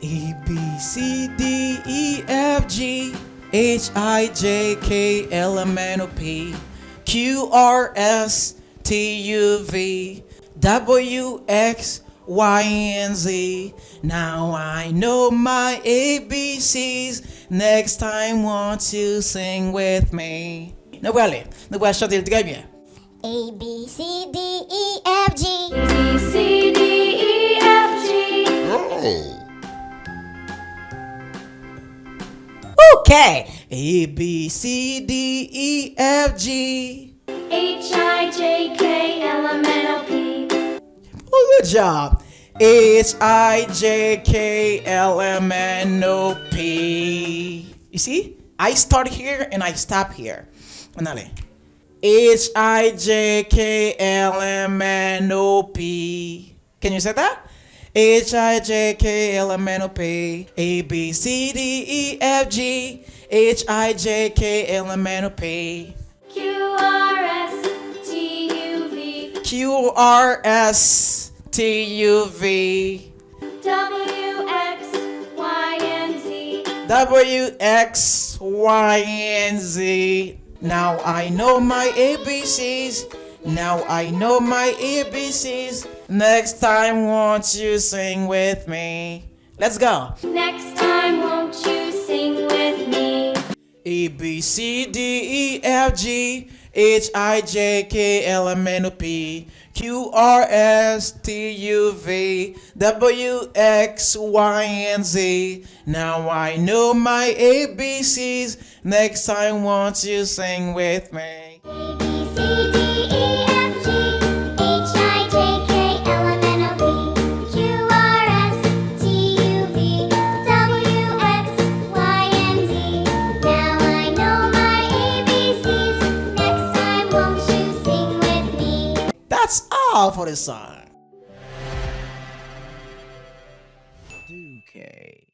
A, B, C, D, E, F, G, H, I, J, K, L, M, N, O, P, Q, R, S, T, U, V, W, X, Y, and Z. Now I know my ABCs. Next time, won't you sing with me? No vuole chanter très bien. A, B, C, D, E, F, G. B, C, D, E, F, G. Okay. A, B, C, D, E, F, G. H, I, J, K, L, M, N, O, P. Oh, good job. H, I, J, K, L, M, N, O, P. You see? I start here and I stop here. Andale. H, I, J, K, L, M, N, O, P. Can you say that? H, I, J, K, L, M, N, O, P. A, B, C, D, E, F, G. H, I, J, K, L, M, N, O, P. Q, R, S, T, U, V. Q, R, S, T, U, V. W, X, Y, and Z. W, X, Y, and Z. Now I know my ABCs. Now I know my ABCs. Next time, won't you sing with me? Let's go. Next time, won't you sing with me? A, B, C, D, E, F, G, H, I, J, K, L, M, N, O, P, Q, R, S, T, U, V, W, X, Y, and Z. Now I know my ABCs. Next time, won't you sing with me? A, B, C, D, E, F, G, H, I, J, K, L, M, N, O, P, Q, R, S, T, U, V, W, X, Y, and Z. Now I know my ABCs. Next time, won't you sing with me? That's all for the song. Dooke.